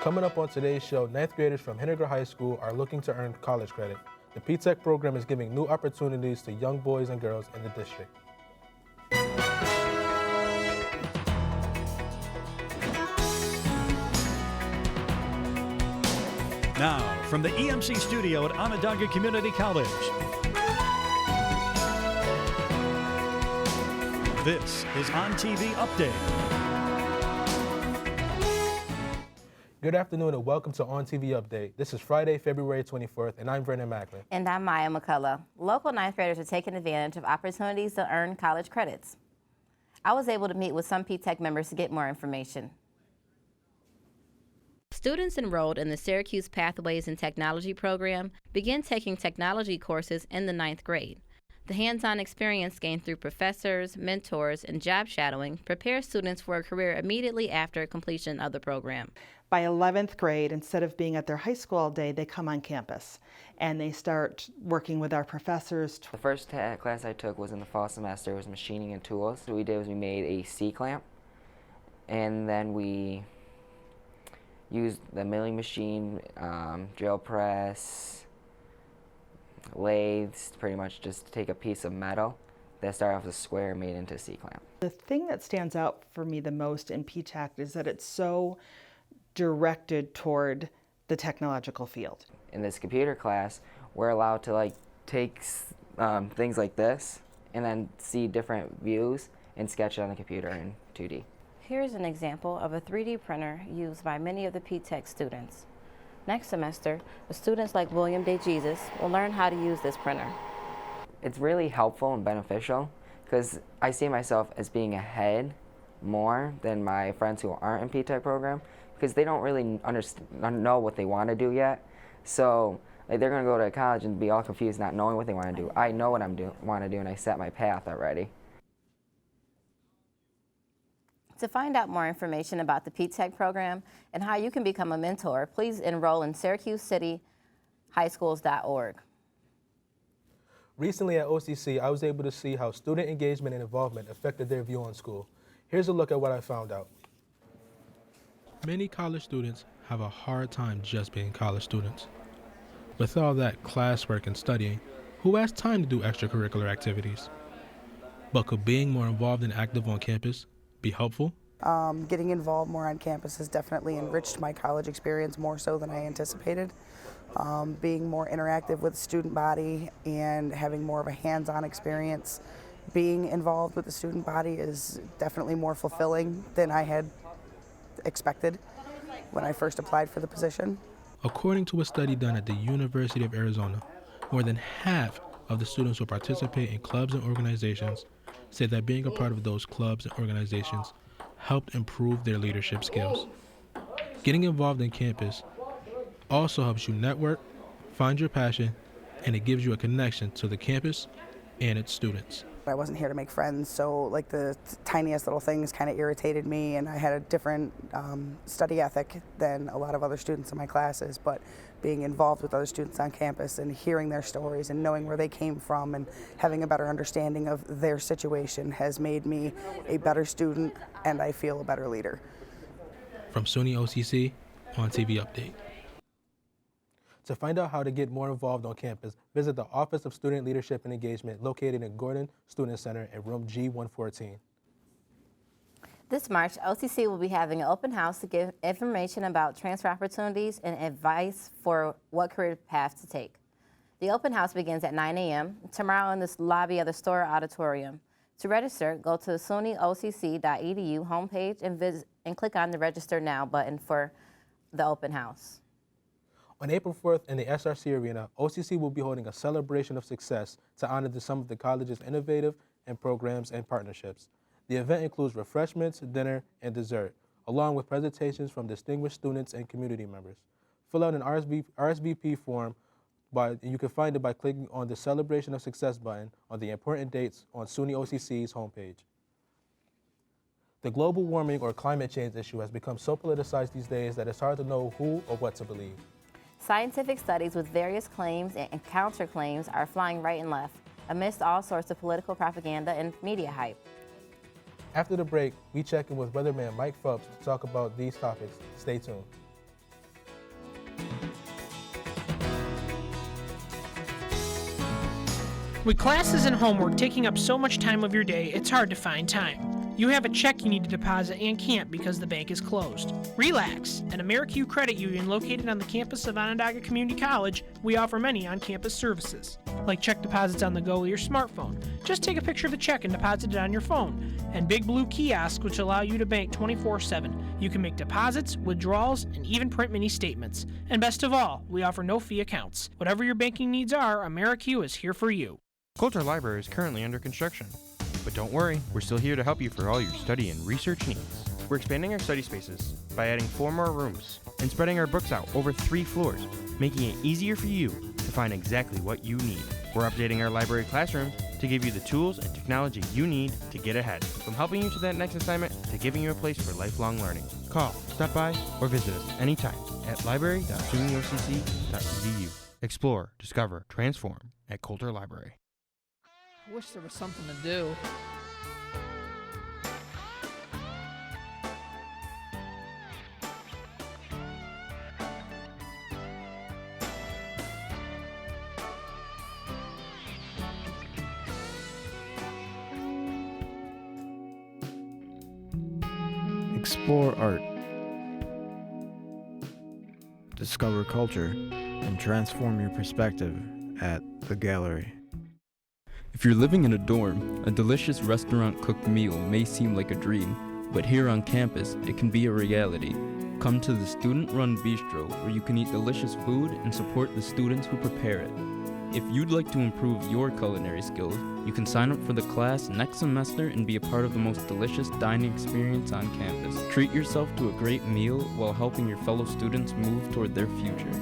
Coming up on today's show, ninth graders from Henniger High School are looking to earn college credit. The P-Tech program is giving new opportunities to young boys and girls in the district. Now, from the EMC studio at Onondaga Community College, this is ONTV Update. Good afternoon and welcome to ONTV Update. This is Friday, February 24th, and I'm Vernon Macklin. And I'm Maya McCullough. Local ninth graders are taking advantage of opportunities to earn college credits. I was able to meet with some P-Tech members to get more information. Students enrolled in the Syracuse Pathways in Technology program begin taking technology courses in the ninth grade. The hands-on experience gained through professors, mentors, and job shadowing prepares students for a career immediately after completion of the program. By 11th grade, instead of being at their high school all day, they come on campus and they start working with our professors. The first class I took was in the fall semester. It was machining and tools. What we did was we made a C-clamp, and then we used the milling machine, drill press, lathes, pretty much just take a piece of metal that started off as a square and made into a C-clamp. The thing that stands out for me the most in P-Tech is that it's so directed toward the technological field. In this computer class, we're allowed to take things like this and then see different views and sketch it on the computer in 2D. Here's an example of a 3D printer used by many of the P-Tech students. Next semester, the students like William Day Jesus will learn how to use this printer. It's really helpful and beneficial because I see myself as being ahead more than my friends who aren't in P-Tech program because they don't really know what they want to do yet. So they're going to go to college and be all confused not knowing what they want to do. I know what I want to do and I set my path already. To find out more information about the P-Tech program and how you can become a mentor, please enroll in SyracuseCityHighschools.org. Recently at OCC, I was able to see how student engagement and involvement affected their view on school. Here's a look at what I found out. Many college students have a hard time just being college students. With all that classwork and studying, who has time to do extracurricular activities? But could being more involved and active on campus be helpful? Getting involved more on campus has definitely enriched my college experience more so than I anticipated. Being more interactive with the student body and having more of a hands-on experience, being involved with the student body is definitely more fulfilling than I had expected when I first applied for the position. According to a study done at the University of Arizona, more than half of the students who participate in clubs and organizations say that being a part of those clubs and organizations helped improve their leadership skills. Getting involved in campus also helps you network, find your passion, and it gives you a connection to the campus and its students. I wasn't here to make friends, so the tiniest little things kind of irritated me, and I had a different study ethic than a lot of other students in my classes, but being involved with other students on campus and hearing their stories and knowing where they came from and having a better understanding of their situation has made me a better student, and I feel a better leader. From SUNY OCC, ONTV Update. To find out how to get more involved on campus, visit the Office of Student Leadership and Engagement located in Gordon Student Center in room G114. This March, OCC will be having an open house to give information about transfer opportunities and advice for what career path to take. The open house begins at 9 a.m. tomorrow in the lobby of the Store Auditorium. To register, go to the sunyocc.edu homepage and click on the Register Now button for the open house. On April 4th in the SRC Arena, OCC will be holding a celebration of success to honor some of the college's innovative programs and partnerships. The event includes refreshments, dinner, and dessert, along with presentations from distinguished students and community members. Fill out an RSVP form, you can find it by clicking on the Celebration of Success button on the important dates on SUNY OCC's homepage. The global warming or climate change issue has become so politicized these days that it's hard to know who or what to believe. Scientific studies with various claims and counterclaims are flying right and left, amidst all sorts of political propaganda and media hype. After the break, we check in with weatherman Mike Phelps to talk about these topics. Stay tuned. With classes and homework taking up so much time of your day, it's hard to find time. You have a check you need to deposit and can't because the bank is closed. Relax. At AmeriQ Credit Union, located on the campus of Onondaga Community College, we offer many on-campus services, like check deposits on the go with your smartphone. Just take a picture of the check and deposit it on your phone. And Big Blue kiosks, which allow you to bank 24/7. You can make deposits, withdrawals, and even print mini statements. And best of all, we offer no-fee accounts. Whatever your banking needs are, AmeriQ is here for you. Coulter Library is currently under construction. But don't worry, we're still here to help you for all your study and research needs. We're expanding our study spaces by adding 4 more rooms and spreading our books out over 3 floors, making it easier for you to find exactly what you need. We're updating our library classroom to give you the tools and technology you need to get ahead, from helping you to that next assignment to giving you a place for lifelong learning. Call, stop by, or visit us anytime at library.sunyocc.edu. Explore, discover, transform at Coulter Library. I wish there was something to do. Explore art, discover culture, and transform your perspective at the gallery. If you're living in a dorm, a delicious restaurant-cooked meal may seem like a dream, but here on campus, it can be a reality. Come to the student-run bistro, where you can eat delicious food and support the students who prepare it. If you'd like to improve your culinary skills, you can sign up for the class next semester and be a part of the most delicious dining experience on campus. Treat yourself to a great meal while helping your fellow students move toward their future.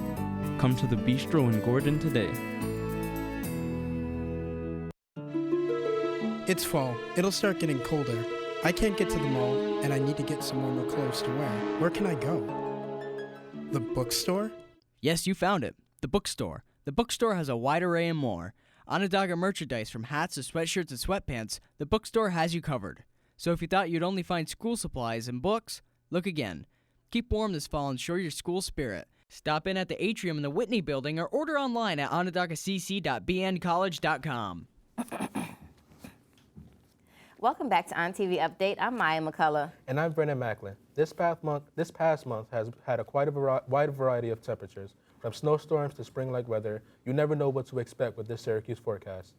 Come to the bistro in Gordon today. It's fall. It'll start getting colder. I can't get to the mall, and I need to get some warmer clothes to wear. Where can I go? The bookstore? Yes, you found it. The bookstore. The bookstore has a wide array and more. Onondaga merchandise from hats to sweatshirts and sweatpants, the bookstore has you covered. So if you thought you'd only find school supplies and books, look again. Keep warm this fall and show your school spirit. Stop in at the atrium in the Whitney building or order online at onondagacc.bncollege.com. Welcome back to ONTV Update. I'm Maya McCullough. And I'm Brennan Macklin. This past month has had quite a wide variety of temperatures. From snowstorms to spring-like weather, you never know what to expect with this Syracuse forecast.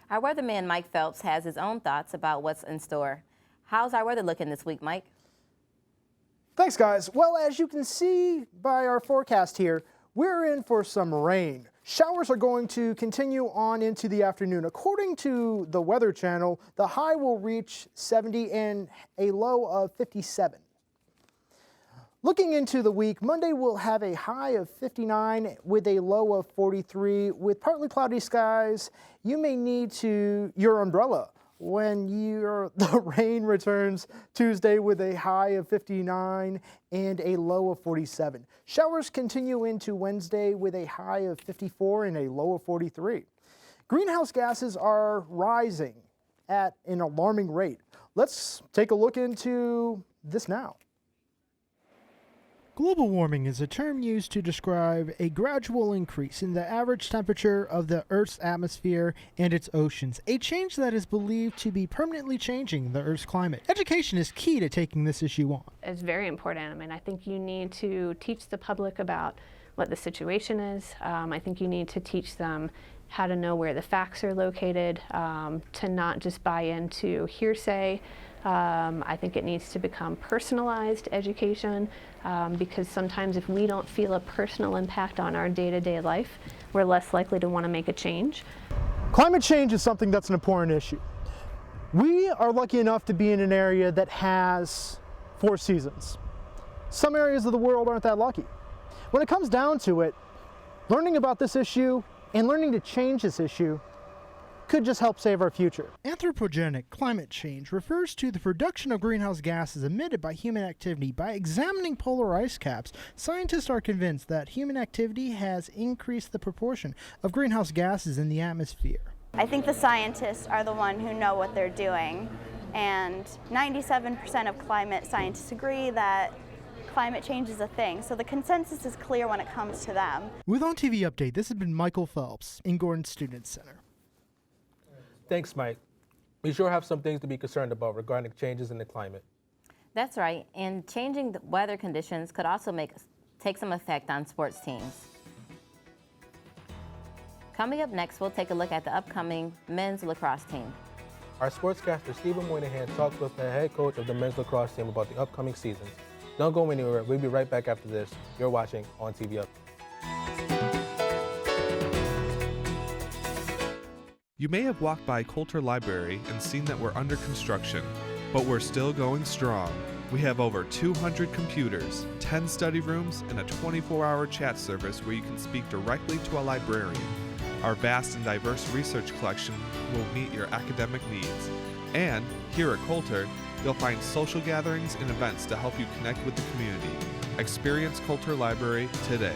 Our weatherman, Mike Phelps, has his own thoughts about what's in store. How's our weather looking this week, Mike? Thanks, guys. Well, as you can see by our forecast here, we're in for some rain. Showers are going to continue on into the afternoon. According to the Weather Channel, the high will reach 70 and a low of 57. Looking into the week, Monday will have a high of 59 with a low of 43. With partly cloudy skies, you may need your umbrella when the rain returns Tuesday with a high of 59 and a low of 47. Showers continue into Wednesday with a high of 54 and a low of 43. Greenhouse gases are rising at an alarming rate. Let's take a look into this now. Global warming is a term used to describe a gradual increase in the average temperature of the Earth's atmosphere and its oceans, a change that is believed to be permanently changing the Earth's climate. Education is key to taking this issue on. It's very important. I mean, I think you need to teach the public about what the situation is. I think you need to teach them how to know where the facts are located, to not just buy into hearsay. I think it needs to become personalized education, because sometimes if we don't feel a personal impact on our day-to-day life, we're less likely to want to make a change. Climate change is something that's an important issue. We are lucky enough to be in an area that has 4 seasons. Some areas of the world aren't that lucky. When it comes down to it, learning about this issue and learning to change this issue could just help save our future. Anthropogenic climate change refers to the production of greenhouse gases emitted by human activity. By examining polar ice caps, scientists are convinced that human activity has increased the proportion of greenhouse gases in the atmosphere. I think the scientists are the one who know what they're doing, and 97% of climate scientists agree that climate change is a thing, so the consensus is clear when it comes to them. With ONTV Update, this has been Michael Phelps in Gordon Student Center. Thanks, Mike. We sure have some things to be concerned about regarding changes in the climate. That's right, and changing the weather conditions could also take some effect on sports teams. Coming up next, we'll take a look at the upcoming men's lacrosse team. Our sportscaster Stephen Moynihan talked with the head coach of the men's lacrosse team about the upcoming season. Don't go anywhere. We'll be right back after this. You're watching ONTV Up. You may have walked by Coulter Library and seen that we're under construction, but we're still going strong. We have over 200 computers, 10 study rooms, and a 24-hour chat service where you can speak directly to a librarian. Our vast and diverse research collection will meet your academic needs. And here at Coulter, you'll find social gatherings and events to help you connect with the community. Experience Coulter Library today.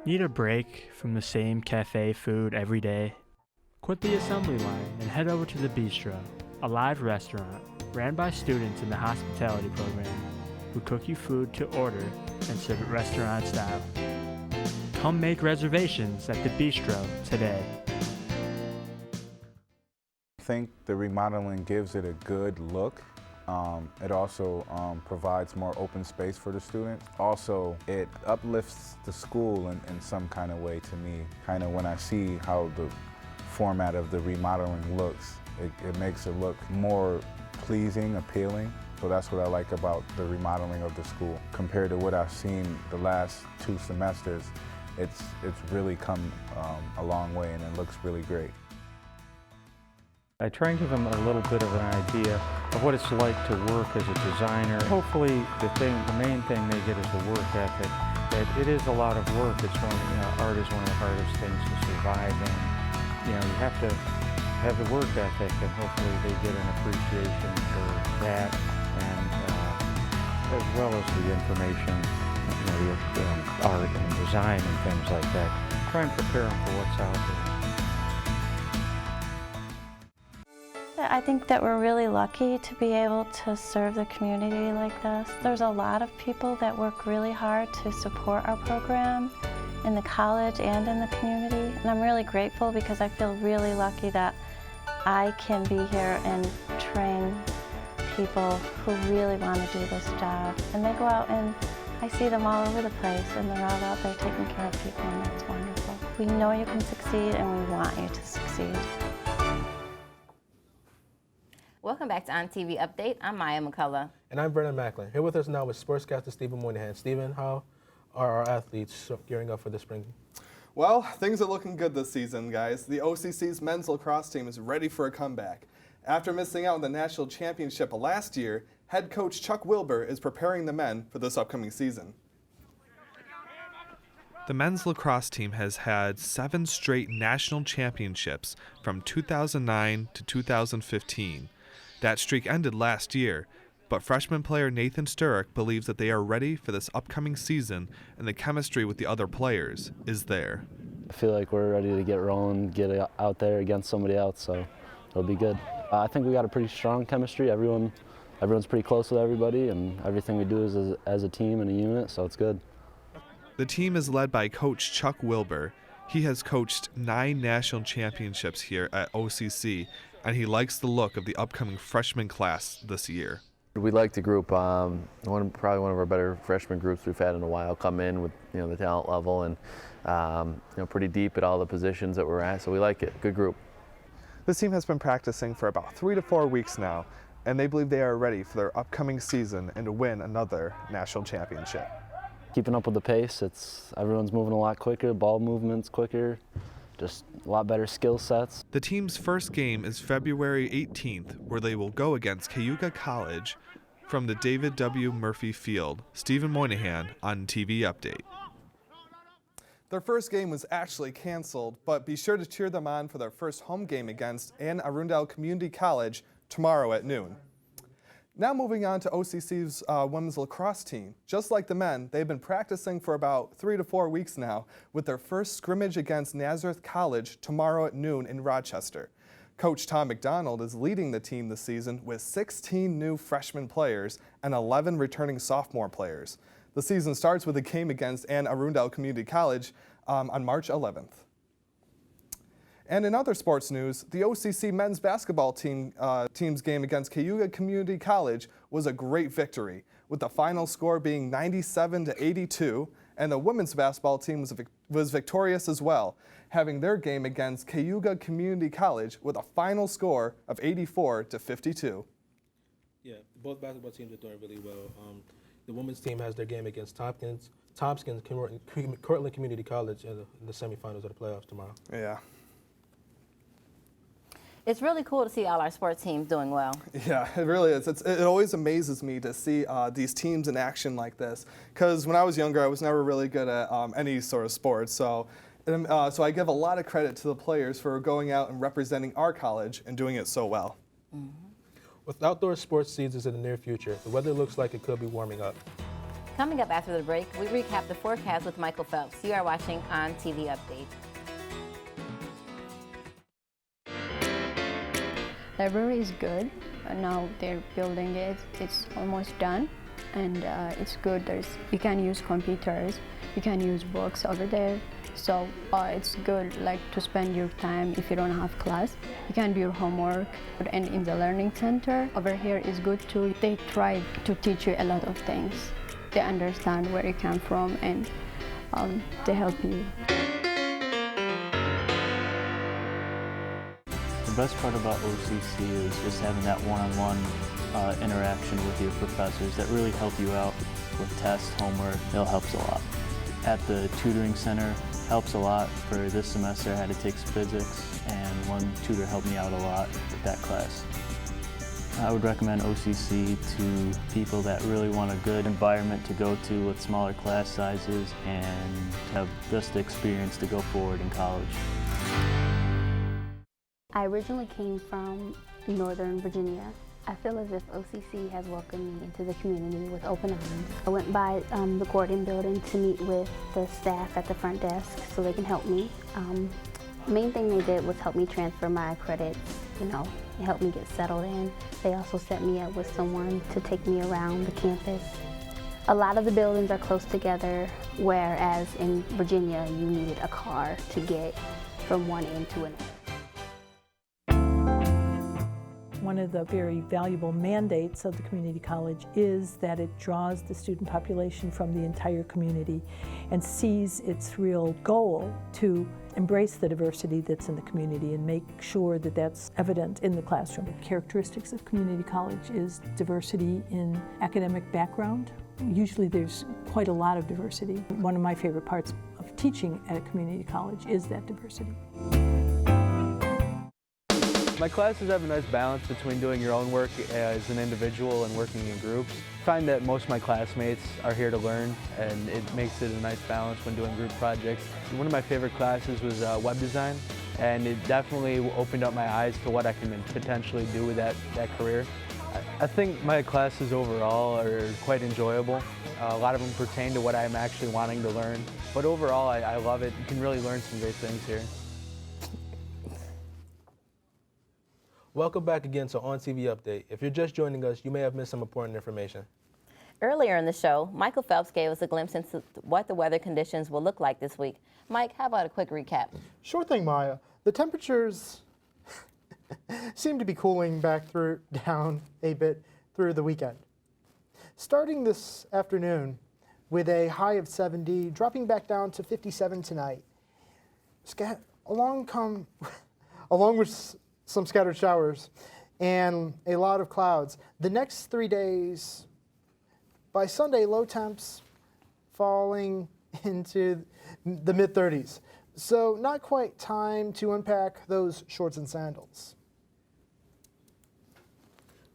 Need a break from the same cafe food every day? Quit the assembly line and head over to the Bistro, a live restaurant ran by students in the hospitality program who cook you food to order and serve it restaurant style. Come make reservations at the Bistro today. I think the remodeling gives it a good look. It also provides more open space for the students. Also, it uplifts the school in some kind of way to me. Kind of when I see how the format of the remodeling looks, it makes it look more pleasing, appealing. So that's what I like about the remodeling of the school. Compared to what I've seen the last 2 semesters, it's really come a long way and it looks really great. I try and give them a little bit of an idea of what it's like to work as a designer. Hopefully the main thing they get is the work ethic. That it is a lot of work. It's art is one of the hardest things to survive in. You have to have the work ethic, and hopefully they get an appreciation for that, and as well as the information, the art and design and things like that. Try and prepare them for what's out there. I think that we're really lucky to be able to serve the community like this. There's a lot of people that work really hard to support our program in the college and in the community. And I'm really grateful because I feel really lucky that I can be here and train people who really want to do this job. And they go out and I see them all over the place and they're all out there taking care of people, and that's wonderful. We know you can succeed and we want you to succeed. Welcome back to ONTV Update. I'm Maya McCullough. And I'm Brennan Macklin. Here with us now is sportscaster Stephen Moynihan. Stephen, how are our athletes gearing up for the spring? Well, things are looking good this season, guys. The OCC's men's lacrosse team is ready for a comeback. After missing out on the national championship last year, head coach Chuck Wilbur is preparing the men for this upcoming season. The men's lacrosse team has had 7 straight national championships from 2009 to 2015. That streak ended last year, but freshman player Nathan Sturrock believes that they are ready for this upcoming season, and the chemistry with the other players is there. I feel like we're ready to get rolling, get out there against somebody else, so it'll be good. I think we got a pretty strong chemistry. Everyone's pretty close with everybody, and everything we do is as a team and a unit, so it's good. The team is led by coach Chuck Wilbur. He has coached 9 national championships here at OCC, and he likes the look of the upcoming freshman class this year. We like the group. Probably one of our better freshman groups we've had in a while come in with the talent level and pretty deep at all the positions that we're at. So we like it. Good group. This team has been practicing for about 3 to 4 weeks now, and they believe they are ready for their upcoming season and to win another national championship. Keeping up with the pace. Everyone's moving a lot quicker. Ball movement's quicker. Just a lot better skill sets. The team's first game is February 18th, where they will go against Cayuga College from the David W. Murphy Field. Stephen Moynihan on TV Update. Their first game was actually canceled, but be sure to cheer them on for their first home game against Anne Arundel Community College tomorrow at noon. Now moving on to OCC's women's lacrosse team. Just like the men, they've been practicing for about 3 to 4 weeks now with their first scrimmage against Nazareth College tomorrow at noon in Rochester. Coach Tom McDonald is leading the team this season with 16 new freshman players and 11 returning sophomore players. The season starts with a game against Anne Arundel Community College on March 11th. And in other sports news, the OCC men's basketball team's game against Cayuga Community College was a great victory, with the final score being 97-82, and the women's basketball team was victorious as well, having their game against Cayuga Community College with a final score of 84-52. Yeah, both basketball teams are doing really well. The women's team has their game against Tompkins Cortland Community College in the semifinals of the playoffs tomorrow. Yeah. It's really cool to see all our sports teams doing well. Yeah, it really is. It always amazes me to see these teams in action like this, because when I was younger, I was never really good at any sort of sports. So I give a lot of credit to the players for going out and representing our college and doing it so well. Mm-hmm. With outdoor sports seasons in the near future, the weather looks like it could be warming up. Coming up after the break, we recap the forecast with Michael Phelps. You are watching ONTV Update. Library is good. Now they're building it. It's almost done, and it's good. You can use computers, you can use books over there. So it's good, like, to spend your time if you don't have class. You can do your homework. And in the learning center over here is good too. They try to teach you a lot of things. They understand where you come from, and they help you. The best part about OCC is just having that one-on-one interaction with your professors that really help you out with tests, homework. It helps a lot. At the tutoring center, helps a lot. For this semester, I had to take physics, and one tutor helped me out a lot with that class. I would recommend OCC to people that really want a good environment to go to with smaller class sizes and have just the experience to go forward in college. I originally came from Northern Virginia. I feel as if OCC has welcomed me into the community with open arms. I went by the Gordon building to meet with the staff at the front desk so they can help me. The main thing they did was help me transfer my credits, it helped me get settled in. They also set me up with someone to take me around the campus. A lot of the buildings are close together, whereas in Virginia you needed a car to get from one end to another. One of the very valuable mandates of the community college is that it draws the student population from the entire community and sees its real goal to embrace the diversity that's in the community and make sure that that's evident in the classroom. The characteristics of community college is diversity in academic background. Usually there's quite a lot of diversity. One of my favorite parts of teaching at a community college is that diversity. My classes have a nice balance between doing your own work as an individual and working in groups. I find that most of my classmates are here to learn, and it makes it a nice balance when doing group projects. One of my favorite classes was web design, and it definitely opened up my eyes to what I can potentially do with that career. I think my classes overall are quite enjoyable. A lot of them pertain to what I'm actually wanting to learn, but overall I love it. You can really learn some great things here. Welcome back again to ONTV Update. If you're just joining us, you may have missed some important information. Earlier in the show, Michael Phelps gave us a glimpse into what the weather conditions will look like this week. Mike, how about a quick recap? Sure thing, Maya. The temperatures seem to be cooling down a bit through the weekend. Starting this afternoon with a high of 70, dropping back down to 57 tonight. Along with some scattered showers and a lot of clouds. The next 3 days, by Sunday, low temps falling into the mid-30s. So not quite time to unpack those shorts and sandals.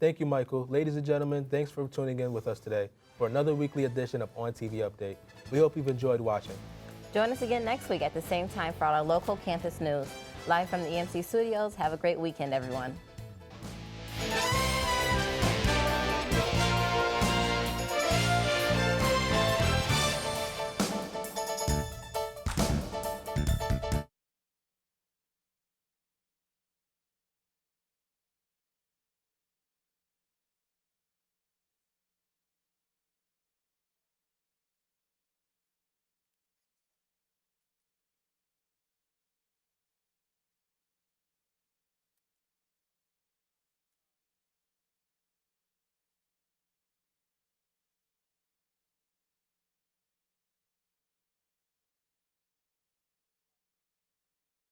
Thank you, Michael. Ladies and gentlemen, thanks for tuning in with us today for another weekly edition of ONTV Update. We hope you've enjoyed watching. Join us again next week at the same time for all our local campus news. Live from the EMC studios, have a great weekend, everyone.